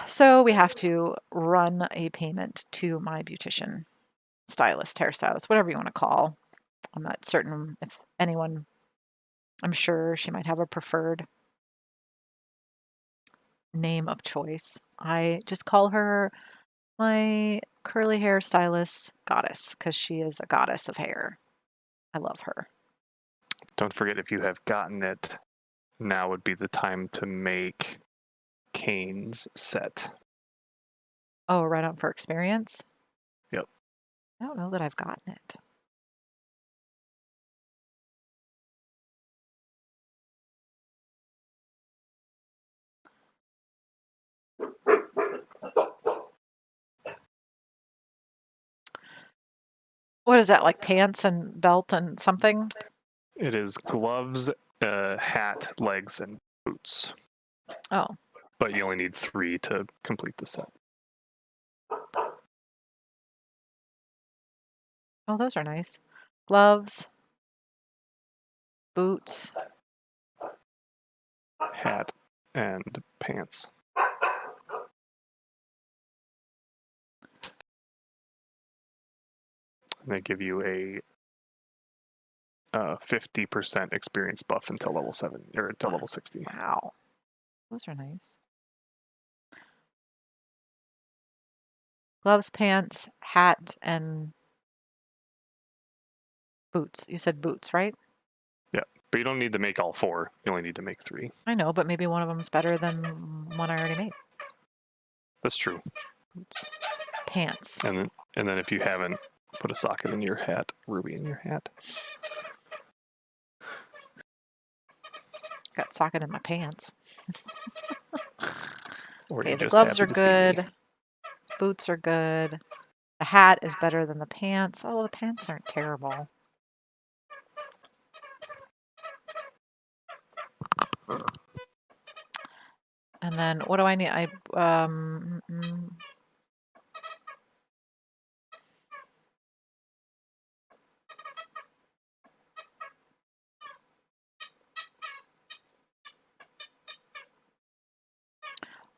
So we have to run a payment to my beautician, stylist, hairstylist, whatever you want to call. I'm not certain if anyone, I'm sure she might have a preferred name of choice. I just call her my curly hair stylist goddess because she is a goddess of hair. I love her. Don't forget, if you have gotten it, now would be the time to make Kane's set. Oh, right on for experience? Yep. I don't know that I've gotten it. What is that, like pants and belt and something? It is gloves, hat, legs, and boots. Oh, But you only need 3 to complete the set. oh, those are nice. Gloves, boots. Hat and pants. And they give you a 50% experience buff until level 7 or until level 60. Wow. Those are nice. Gloves, pants, hat, and boots. You said boots, right? Yeah, but you don't need to make all 4. You only need to make 3. I know, but maybe one of them's better than one I already made. That's true. Boots. Pants. And then if you haven't put a socket in your hat, ruby in your hat. Got socket in my pants. Or Okay, you're the just gloves are happy to see me. good. Boots are good. The hat is better than the pants. Oh, the pants aren't terrible. And then what do I need?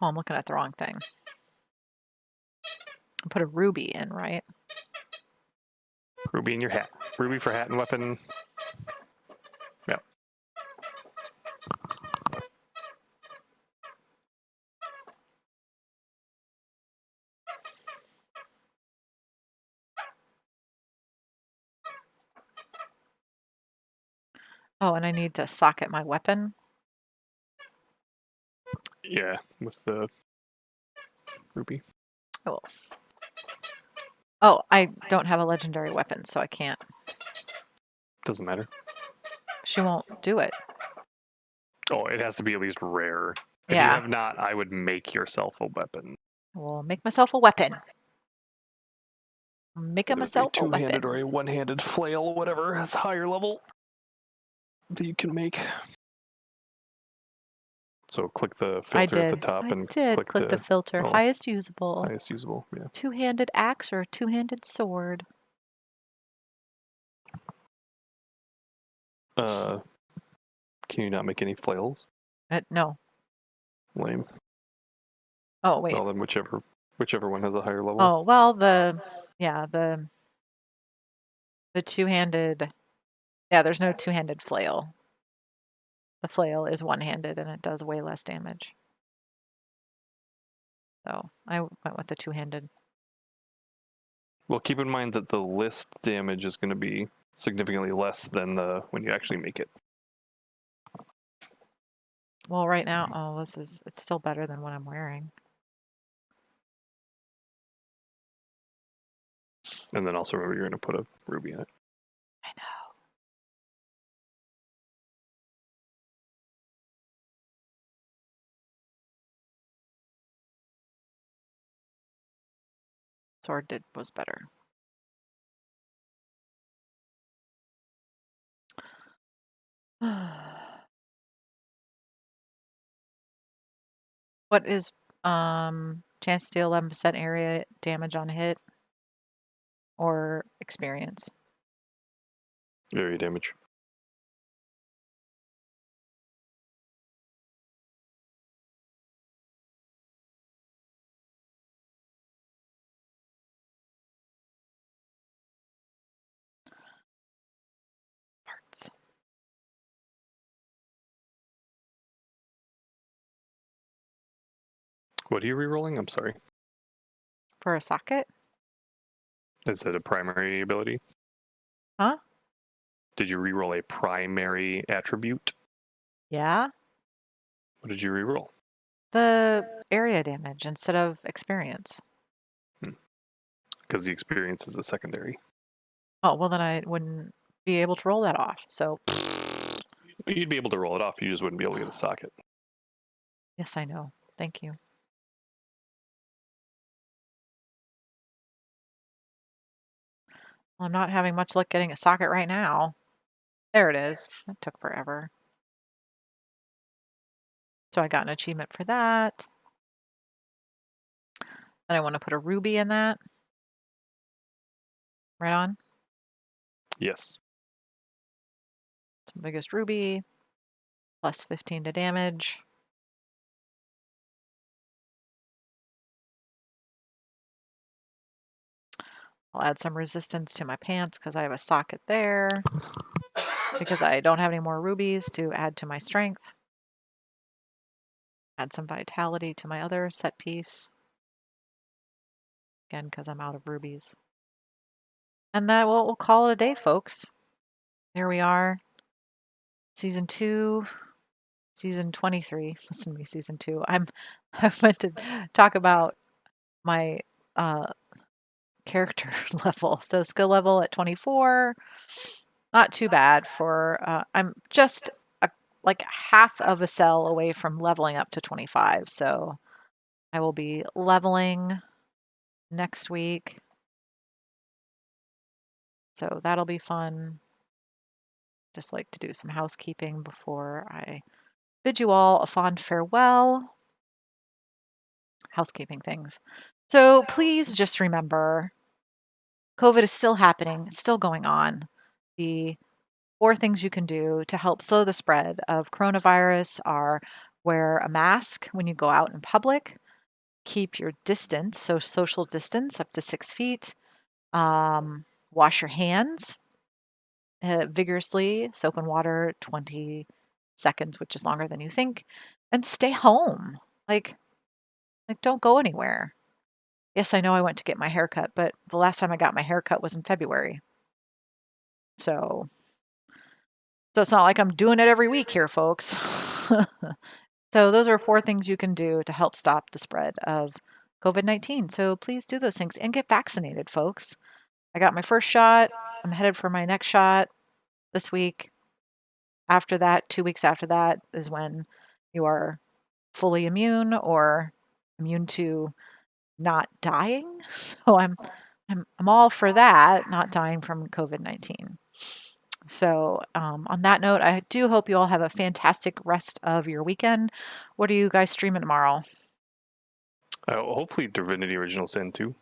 Oh, I'm looking at the wrong thing. I put a ruby in, right? Ruby in your hat. Ruby for hat and weapon. Yep. Oh, and I need to socket my weapon. Yeah, with the ruby. Oh, oh, I don't have a legendary weapon, so I can't. Doesn't matter. She won't do it. Oh, it has to be at least rare. If you Yeah. have not, I would make yourself a weapon. Well, make myself a weapon. Make Whether it be myself a two-handed weapon. or a one-handed flail, whatever is higher level that you can make. So click the I filter at the did. top I and did click the filter. oh, Highest usable. highest usable. Yeah. Two-handed axe or a two-handed sword? Can you not make any flails? No. Lame. Oh, wait. Well, then whichever one has a higher level. Oh, well, the two-handed, yeah, there's no two-handed flail. The flail is one-handed and it does way less damage. So I went with the two-handed. Well, keep in mind that the list damage is going to be significantly less than when you actually make it. Well, right now, it's still better than what I'm wearing. And then also remember you're going to put a ruby in it. I know. Sword was better. What is chance to deal 11% area damage on hit or experience? Area damage. Parts. What are you rerolling? I'm sorry. For a socket? Is it a primary ability? Huh? Did you reroll a primary attribute? Yeah. What did you reroll? The area damage instead of experience. Because the experience is a secondary. Oh, well, then I wouldn't be able to roll that off. So, You'd be able to roll it off. You just wouldn't be able to get a socket. yes, I know. Thank you. Well, I'm not having much luck getting a socket right now. There it is. That took forever. So I got an achievement for that. And I want to put a ruby in that. Right on. Yes. It's my biggest ruby. Plus 15 to damage. I'll add some resistance to my pants because I have a socket there. Because I don't have any more rubies to add to my strength. Add some vitality to my other set piece. Again, because I'm out of rubies. And that we'll call it a day, folks. There we are. Season 2, season 23. Listen to me, season 2. I went to talk about my character level. So skill level at 24. Not too bad for I'm just like half of a cell away from leveling up to 25. So I will be leveling next week. So that'll be fun. Just like to do some housekeeping before I bid you all a fond farewell. Housekeeping things. So please just remember COVID is still happening, it's still going on. The 4 things you can do to help slow the spread of coronavirus are wear a mask when you go out in public, keep your distance, so social distance up to 6 feet, wash your hands vigorously, soap and water, 20 seconds, which is longer than you think, and stay home. Like don't go anywhere. Yes, I know I went to get my hair cut, but the last time I got my hair cut was in February. So it's not like I'm doing it every week here, folks. So those are 4 things you can do to help stop the spread of COVID-19. So please do those things and get vaccinated, folks. I got my first shot. I'm headed for my next shot this week. After that, 2 weeks after that is when you are fully immune or immune to not dying. So I'm all for that, not dying from COVID-19. So, on that note, I do hope you all have a fantastic rest of your weekend. What are you guys streaming tomorrow? Hopefully, Divinity Original Sin 2.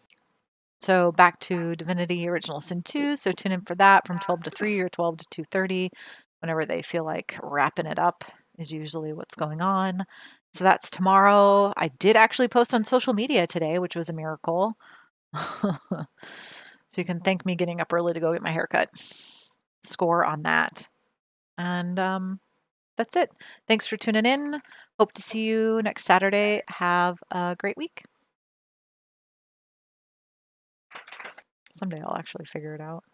So back to Divinity Original Sin 2. So tune in for that from 12 to 3 or 12 to 2:30, whenever they feel like wrapping it up is usually what's going on. So that's tomorrow. I did actually post on social media today, which was a miracle. So you can thank me getting up early to go get my haircut. Score on that. And that's it. Thanks for tuning in. Hope to see you next Saturday. Have a great week. Someday I'll actually figure it out.